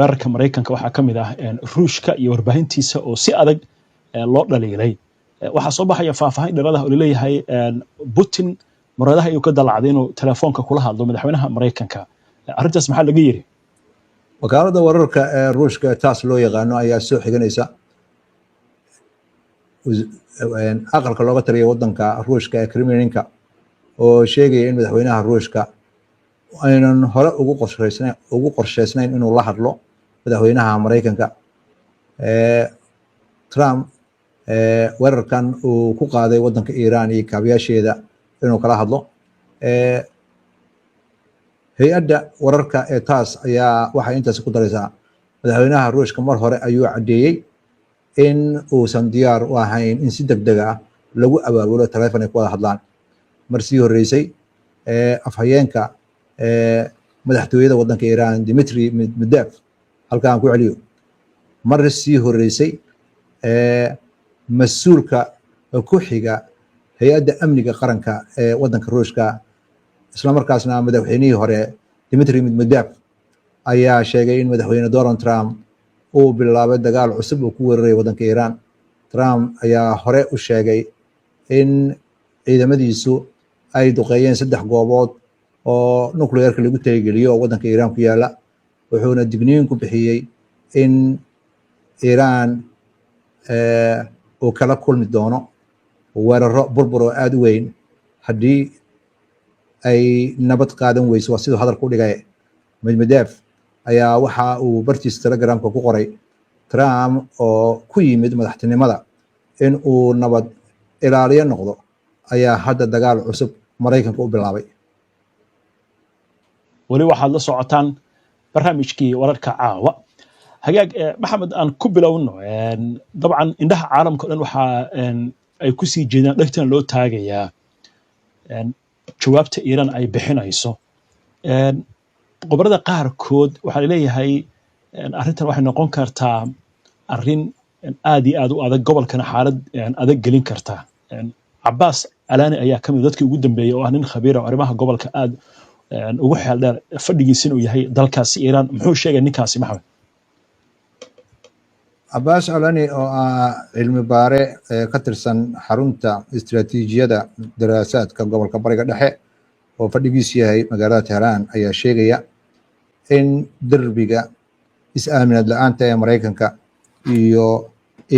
weerarka Mareykanka waxaa ka mid ah Ruushka iyo warbaahintiisa oo si adag loo dhaliilay. Waxaa soo baxaya faahfaahin dheeraad ah oo leeyahay Putin maradaha ayuu ka dalacday inuu telefoonka kula hadlo madaxweynaha Mareykanka. Arrintaas maxaa laga yiri? wakaaladda wararka ee Ruushka taas loo yaqaano ayaa soo xiganaysa aqalka looga taliya wadanka Ruushka ee Kremlinka oo sheegaya in madaxweynaha Ruushka aynan hore ugu qorshaysnayn inuu la hadlo madaxweynaha Mareykanka. Trump weerarkan uu ku qaaday wadanka Iran iyo kaabiyaasheeda inuu kala hadlo. hay-adda wararka ee taas ayaa waxay intaas ku daraysaa madaxweynaha Ruushka mar hore ayuu cadeeyay in uusan diyaar u ahayn in si degdeg ah lagu abaabulo telefoon ay ku wada hadlaan. mar sii horeysay afhayeenka madaxtooyada wadanka Iran Dmitry Medvedev halkaan ku celiyo mar sii horeysay mas'uulka ku xiga hay-adda amniga qaranka ee wadanka Ruushka isla markaasna madaxweynihii hore Dmitry Medvedev ayaa sheegay in madaxweyne Donald Trump uu bilaabay dagaal cusub oo ku weeraray wadanka Iran. Trump ayaa hore u sheegay in ciidamadiisu ay duqeeyeen 3 goobood oo nuclearka lagu tixgeliyo wadanka Iran ku yaala, wuxuuna digniin ku bixiyay in Iran uu kala kulmi doono weeraro burbur oo aad u weyn haddii ay nabad qaadan weyso. waa sidoo hadalku dhigay. Medvedev ayaa waxa uu bartiisa Telegramka ku qoray Trump oo ku yimid madaxtinimada in uu nabad ilaaliye noqdo ayaa hadda dagaal cusub Mareykanka u bilaabay. wali waxaad la socotaan barnaamijkii wararka caawa. hagaag maxamed aan ku bilowno dabcan indhaha caalamka dhan waxa ay ku sii jeedaan dhagtan loo taagayaa jawaabta Iran ay bixinayso. qobarada qaarkood waxaa leeyahay arrintan waxay noqon kartaa arrin aad iyo aad u adag gobolkana xaalad adag gelin karta. Abbas Alani ayaa kamid dadkii ugu dambeeyay oo ah nin khabiir ah arrimaha gobolka aad ugu xeel dheer fadhigiisina uu yahay dalkaasi Iran. muxuu sheegay ninkaasi maxamed? Abbas Alani oo cilmi baare ka tirsan xarunta istiraatiijiyada daraasaadka gobolka Bariga Dhexe oo fadhigiisu yahay magaalada Tehran ayaa sheegaya in darbiga is-aaminad la'aanta ee Mareykanka iyo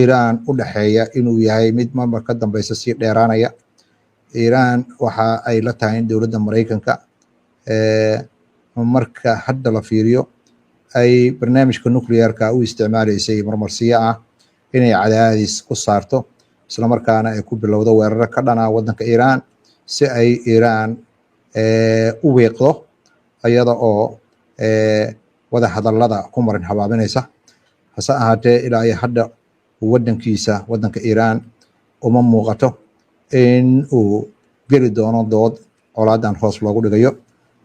Iran u dhaxeeya inuu yahay mid marmar ka dambeysa sii dheeraanaya. Iran waxa ay la tahay in dowladda Mareykanka marka hadda la fiiriyo ay barnaamijka nuclearka u isticmaalaysay marmarsiyo ah inay cadaadis ku saarto isla markaana ay ku bilowdo weeraro ka dhana wadanka Iran si ay Iran u weeqdo iyada oo wada hadallada ku marin habaabinaysa. hase ahaatee ilaa ay hadda wadanka Iran uma muuqato in uu geli doono dood colaadan hoos loogu dhigayo.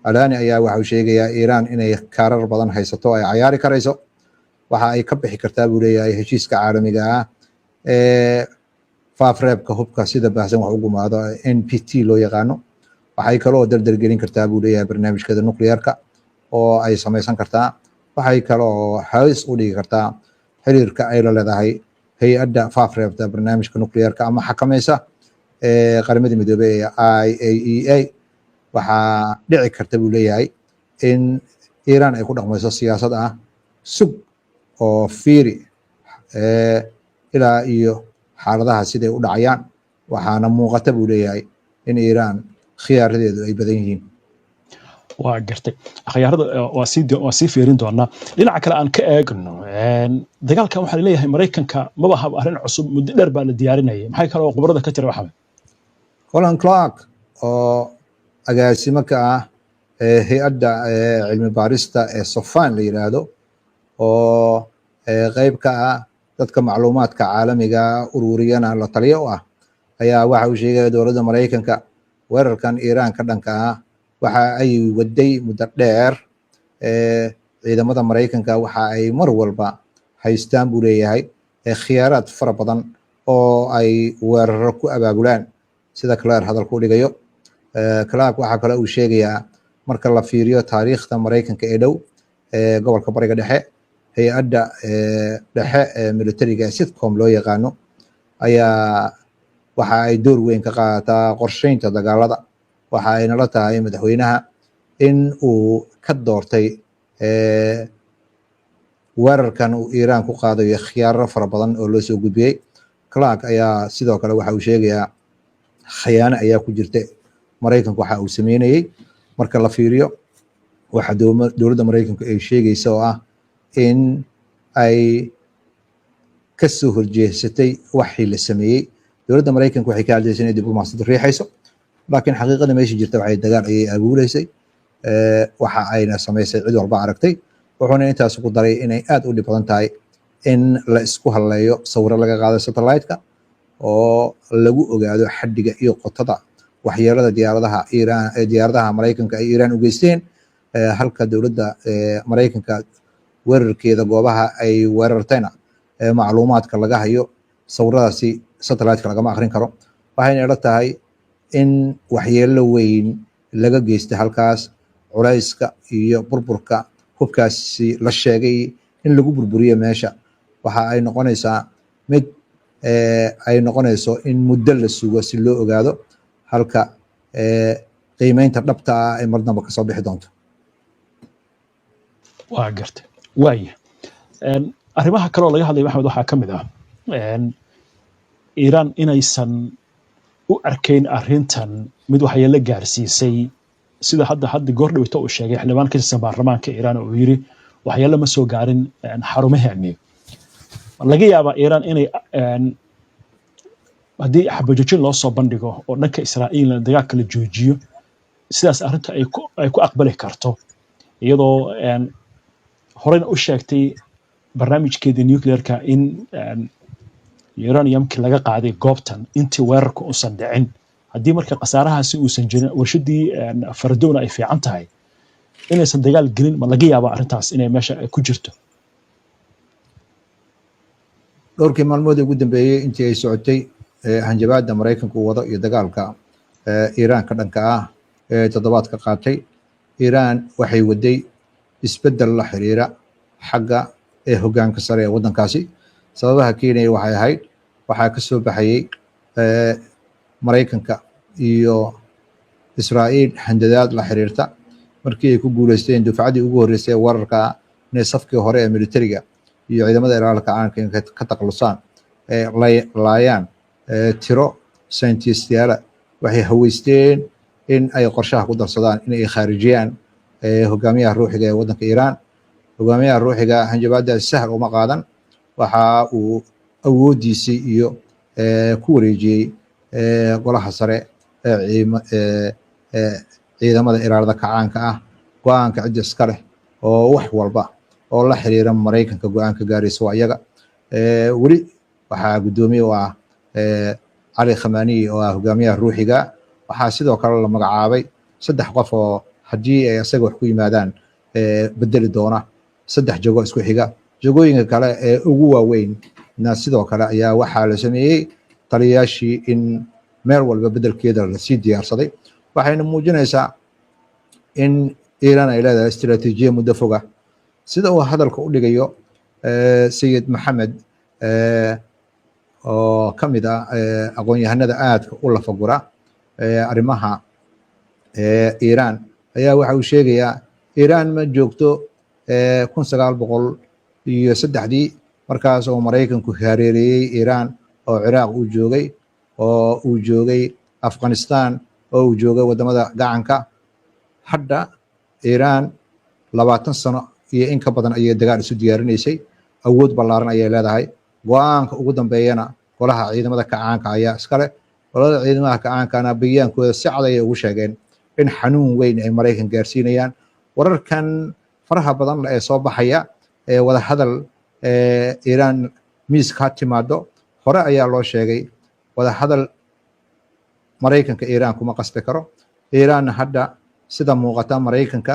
Alani ayaa waxa uu sheegayaa Iran inay kaarar badan haysato ay cayaari karayso. waxa ay ka bixi kartaa buu leeyahay heshiiska caalamiga ah faafreebka hubka sida baahsan wax u gumaado NPT loo yaqaano. waxay kaloo dardargelin kartaa buu leeyahay barnaamijkeeda nuclearka oo ay samaysan kartaa. waxay kaloo halis u dhigi kartaa xiriirka ay la leedahay hay-adda faafreebta barnaamijka nuclearka ama xakamaysa qaramada midoobay ee IAEA. waxaa dhici karta buu leeyahay in Iran ay ku dhaqmayso siyaasad ah sug oo fiiri ilaa iyo xaaladaha siday u dhacayaan. waxaana muuqata buu leeyahay in Iran khiyaaradeedu ay badan yihiin. waa gartay khiyaarada waa sii fiirin doonaa. dhinaca kale aan ka eegno dagaalkan waxaa leeyahay Mareykanka maba hab arrin cusub muddo dheer baa la diyaarinayay. maxay kale oo qobarada ka jira waxaa? Colin Clark oo agaasimo ka ah hay-adda cilmi baarista ee Sofan la yiraahdo oo qayb ka ah dadka macluumaadka caalamiga ururiyana la taliyo u ah ayaa waxa uu sheegay dowladda Mareykanka weerarkan Iran ka dhanka ah waxa ay waday muddo dheer. ciidamada Mareykanka waxa ay mar walba haystaan buu leeyahay khiyaaraad fara badan oo ay weeraro ku abaabulaan sida Clark hadalku dhigayo. Clark waxa kale uu sheegayaa marka la fiiriyo taariikhda Mareykanka ee dhow gobolka Bariga Dhexe hay-adda dhexe ee militariga sitcom loo yaqaano ayaa waxa ay door weyn ka qaadataa qorsheynta dagaalada. waxa ay nala tahay madaxweynaha in uu ka doortay weerarkan uu Iiraan ku qaadayo khiyaaro fara badan oo loo soo gudbiyey. Clark ayaa sidoo kale waxa uu sheegayaa khiyaano ayaa ku jirta Maraykanku waxa uu sameynayay marka la fiiriyo waxa dowladda Maraykanku ay sheegayso oo ah in ay ka soo horjeesatay wixii la sameeyey. dowladda Maraykanku waxay ka hadlaysay inay diblomaasiyadda riixayso, laakiin xaqiiqada meesha jirta waxay dagaal ayay abuureysay. waxa ayna samaysay cid walba aragtay. wuxuuna intaas ku daray inay aad u dhib badan tahay in la isku halleeyo sawirro laga qaado satellite-ka oo lagu ogaado xaddiga iyo qotada waxyeelada diyaaradaha Iiraan diyaaradaha Maraykanka ay Iiraan u geysteen. halka dowladda Maraykanka weerarkeeda goobaha ay weerartayna macluumaadka laga hayo, sawiradaasi satellite-ka lagama akhrin karo. waxayna ila tahay in waxyeello weyn laga geystay halkaas. culayska iyo burburka hubkaasi la sheegay in lagu burburiyo meesha waxa ay noqonaysaa mid ay noqonayso in muddo la sugo si loo ogaado, halka qiimeynta dhabta ah ay mar dambe kasoo bixi doonto. waa gartay waaya arrimaha kale oo laga hadlay maxamed waxaa ka mid ah Iiraan inaysan u arkayn arrintan mid waxyeello gaarsiisay, sida hadda goor dhawta uu sheegay xildhibaan ka tirsan baarlamaanka Iiraan oo yiri waxyeello ma soo gaarin xarumaheennii. laga yaabaa Iiraan inay haddii xabajojin loo soo bandhigo oo dhanka Israa'iil dagaalka la joojiyo, sidaas arrinta ay ku aqbali karto, iyadoo horeyna u sheegtay barnaamijkeeda nuclearka in uraniumkii laga qaaday goobtan intii weerarku uusan dhicin. haddii marka khasaarahaasi uusan jirin, warshadii Fardowna ay fiican tahay, inaysan dagaal gelin, ma laga yaabaa arrintaas inay meesha ku jirto? dhowrkii maalmood ugu dambeeyey intii ay socotay hanjabaadda Maraykanku wado iyo dagaalka Iiraan ka dhanka ah ee toddobaadka qaatay, Iiraan waxay waday isbeddel la xiriira xagga hoggaanka sare ee waddankaasi. sababaha keenaya waxay ahayd waxaa ka soo baxayay Maraykanka iyo Israa'iil handadaad la xiriirta markii ay ku guuleysteen dufcadii ugu horreysay ee weerarka inay safkii hore ee militariga iyo ciidamada ilaalka caanka ka takhalusaan laayaan tiro sayntistyaala. waxay haweysteen in ay qorshaha ku darsadaan in ay khaarijiyaan hogaamiyaha ruuxiga ee waddanka Iiraan. hogaamiyaha ruuxiga hanjabaaddaas sahal uma qaadan, waxa uu awoodiisii iyo ku wareejiyey golaha sare ciidamada ilaalada kacaanka ah. go-aanka cidda iska leh oo wax walba oo la xiriira Maraykanka go-aanka gaaraysa waa iyaga. weli waxaa guddoomiye u ah cali khamaani oo ah hogaamiyaha ruuxiga. waxaa sidoo kale la magacaabay 3 qof oo haddii ay isaga wax ku yimaadaan bedeli doona 3 jago isku xiga. jagooyinka kale ee ugu waaweyn sidoo kale ayaa waxaa la sameeyey taliyayaashii in meel walba bedelkeeda lasii diyaarsaday. waxayna muujinaysaa in Iiraan ay leedahay istiraatiijiya muddo foga, sida uu hadalka u dhigayo sayid maxamed oo ka mid ah aqoon-yahanada aadka u lafagura arrimaha Iiraan ayaa waxa uu sheegayaa Iiraan ma joogto 1903 markaas oo Maraykanku hareereeyey Iiraan oo Ciraaq uu joogay, oo uu joogay Afghanistan, oo uu joogay wadamada gacanka. hadda Iiraan 20 sano iyo in ka badan ayay dagaal isu diyaarinaysay, awood ballaaran ayay leedahay. go-aanka ugu dambeeyana golaha ciidamada kacaanka ayaa iskale. golada ciidamada kacaankana bayaankooda si cad ayay ugu sheegeen in xanuun weyn ay Maraykan gaarsiinayaan. wararkan faraha badan ee soo baxaya ee wada hadal Iiraan miiska ha timaado, hore ayaa loo sheegay wada hadal Maraykanka Iiraan kuma qasbi karo. Iiraan hadda sida muuqata Maraykanka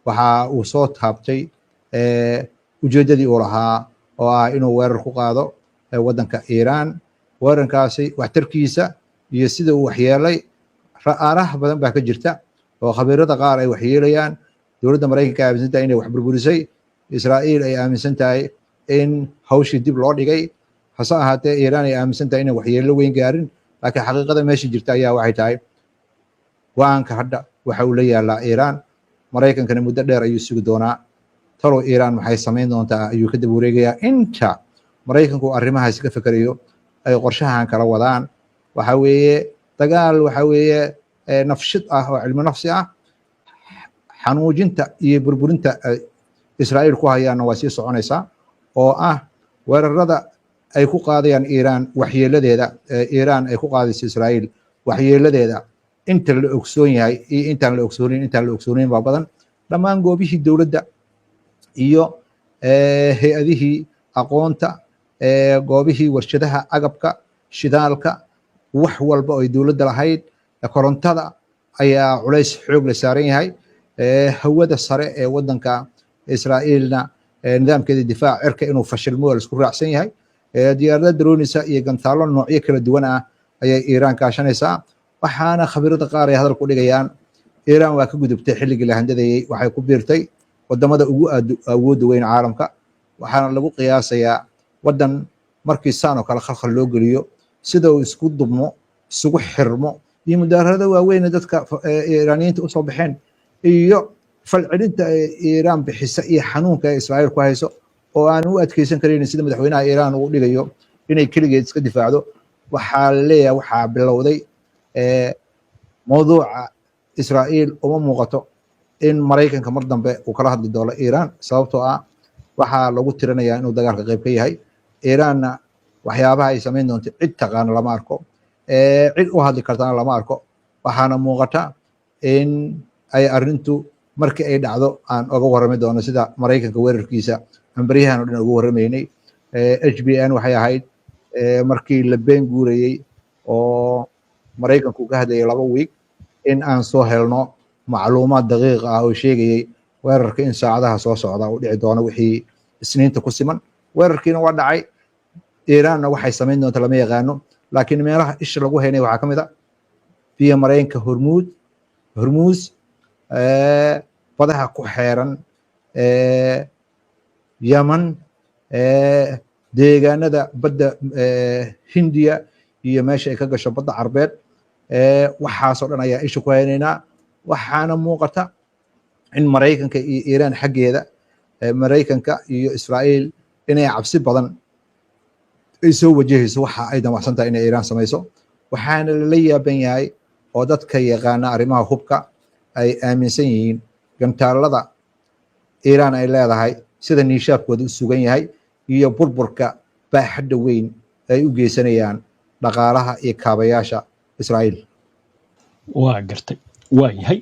waxa uu soo taabtay ujeedadii uu lahaa oo ah inuu weerar ku qaado waddanka Iiraan. weerarkaasi waxtarkiisa iyo sida uu waxyeelay ra'aaraha badan baa ka jirta oo khabiirada qaar ay waxyeelayaan. dowladda Maraykanka aaminsantahay inay wax burburisay, Israa'iil ay aaminsan tahay in hawshii dib loo dhigay hase ahaatee Iiraan ay aaminsan tahay inay waxyeello weyn gaarin laakiin xaqiiqada meesha jirta ayaa waxay tahay go'aanka hadda waxa uu la yaalaa Iiraan Maraykankana muddo dheer ayuu sugi doonaa talo Iiraan maxay samayn doontaa ayuu ka dib wareegayaa inta Maraykanku arrimahaas ka fikirayo ay qorshahan kala wadaan waxa weeye dagaal waxa weeye nafshid ah oo cilmi nafsi ah xanuujinta iyo burburinta Israa'iil ku hayaana waa sii soconaysaa oo ah weerarada ay ku qaadayaan Iiraan waxyeeladeeda Iiraan ay ku qaadayso Israa'iil waxyeeladeeda inta la ogsoon yahay iyo intaan la ogsoonin baa badan dhammaan goobihii dowladda iyo hay-adihii aqoonta goobihii warshadaha agabka shidaalka wax walba oo ay dowladda lahayd korontada ayaa culays xoog la saaran yahay hawada sare ee wadanka Israa'iilna nidaamkeeda difaac cirka inuu fashilmo la isku raacsan yahay diyaarada droonisa iyo gantaalo noocyo kala duwan ah ayay Iiraan kaashanaysaa waxaana khabiirada qaar ay hadal ku dhigayaan Iiraan waa ka gudubtay xilligii la handadayay waxay ku biirtay wadamada ugu awoodda weyn caalamka waxaana lagu qiyaasayaa wadan markii saan oo kale khalkhal loo geliyo sida uu isku dubmo isugu xirmo iyo mudaarada waaweyn dadka Iiraaniyiinta u soo baxeen iyo falcelinta Iiraan bixisa iyo xanuunka Israa'iil ku hayso oo aan u adkeysan karin sida madaxweynaha Iiraan uu dhigayo inay kaligeed iska difaacdo waxaa leeyahay waxaa bilowday mawduuca Israa'iil uma muuqato in Maraykanka mar dambe uu kala hadli doono Iiraan sababtoo ah waxaa lagu tirinayaa inuu dagaalka qayb ka yahay Iiraanna waxyaabaha ay samayn doonto cid taqaana lama arko cid u hadli kartana lama arko waxaana muuqata in ay arrintu markii ay dhacdo aan uga warrami doono sida Maraykanka weerarkiisa aan baryahan oo dhan uga warramaynay HBN waxay ahayd markii la been guurayay oo Maraykanku ka hadlayay 2 week in aan soo helno macluumaad daqiiq ah oo sheegayay weerarka in saacadaha soo socda uu dhici doono wixii isniinta ku siman weerarkiina waa dhacay Iiraanna waxay samayn doontaa lama yaqaano laakiin meelaha isha lagu haynay waxaa ka mid ah biyo mareenka Hormuz badaha ku xeeran Yaman deegaanada badda Hindiya iyo meesha ay ka gasho badda Carbeed waxaasoo dhan ayaa isha ku haynaynaa waxaana muuqata in Maraykanka iyo Iiraan xaggeeda Maraykanka iyo Israa'iil inay cabsi badan ay soo wajahayso waxa ay damacsan tahay inay Iiraan samayso waxaana la yaaban yahay oo dadka yaqaana arrimaha hubka ay aaminsan yihiin gantaalada Iiraan ay leedahay sida niishaabkooda u sugan yahay iyo burburka baaxadda weyn ay u geysanayaan dhaqaalaha iyo kaabayaasha Israa'iil waa gartay waa yahay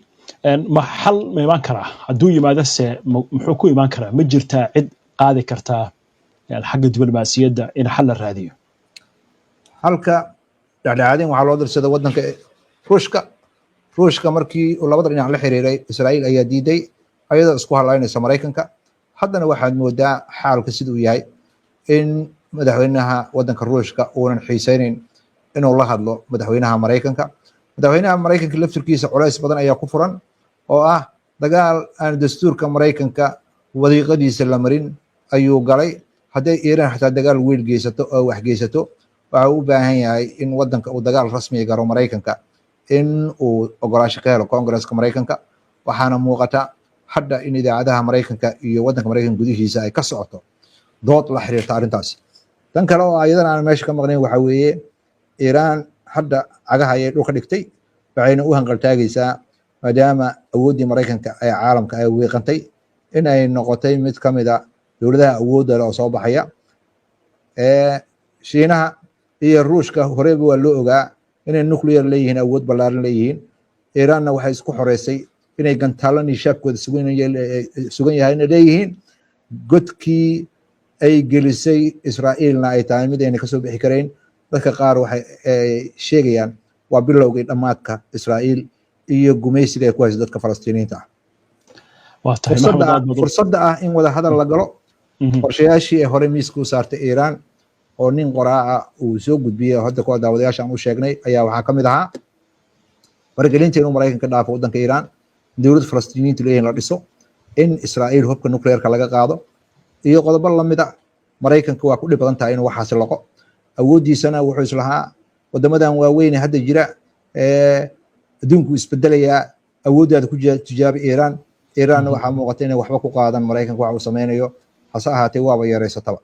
ma xal ma imaan karaa hadduu yimaado se muxuu ku imaan karaa ma jirtaa cid qaadi kartaa xagga diblomaasiyadda in xal la raadiyo halka dhacdhacadin waxaa loo dirsada wadanka ruushka markii uu labada dhinac la xiriiray Israa'iil ayaa diiday ayadoo isku halaynaysa Maraykanka haddana waxaad moodaa xaalka siduu yahay in madaxweynaha wadanka ruushka uunan xiisaynayn inuu la hadlo madaxweynaha Maraykanka laftirkiisa culays badan ayaa ku furan oo ah dagaal aan dastuurka Maraykanka wadiiqadiisa la marin ayuu galay hadday Iiraan xataa dagaal weyn geysato oo wax geysato waxa uu u baahan yahay in wadanka uu dagaal rasmi garo Maraykanka in uu ogolaansho ka helo Congress-ka Maraykanka waxaana muuqata hadda in idaacadaha Maraykanka iyo wadanka Maraykanka gudihiisa ay ka socoto dood la xiriirta arrintaas tan kale oo ayadana aan meesha ka maqnayn waxa weeye Iiraan hadda cagaha ayay dhulka dhigtay waxayna u hanqaltaagaysaa maadaama awooddii Maraykanka ee caalamka ay wiiqantay in ay noqotay mid ka mid ah dowladaha awoodda leh oo soo baxaya Shiinaha iyo Ruushka horeyba waa loo ogaa inay nuclear leeyihiin awood ballaaran leeyihiin Iiraanna waxay isku xoreysay inay gantaalo niishaabkooda sugan yahayna leeyihiin godkii ay gelisay Israa'iilna ay tahay mid ayna kasoo bixi karayn dadka qaar waxay sheegayaan waa bilowgii dhammaadka Israa'iil iyo gumaysiga ay ku hayso dadka Falastiiniyiinta ah fursadda ah in wada hadal la galo qorshayaashii ay hore miiska u saartay Iiraan oo nin qoraaca uu soo gudbiyay hadda kuwa daawadayaasha aan u sheegnay ayaa waxaa ka mid ahaa wargelinta inuu Maraykanka dhaafo wadanka Iiraan dowladda Falastiiniyiinta leeyahay la dhiso in Israa'iil hubka nuclearka laga qaado iyo qodobo lamid ah maraykanka waa ku dhib badan tahay inuu waxaas laqo awoodiisana wuxuu islahaa wadamadan waaweyn hadda jira adduunku isbedelayaa awooddaada ku tijaabi iiraan waxaa muuqata inay waxba ku qaadan maraykanka waxa uu sameynayo hase ahaatee waaba yareysataba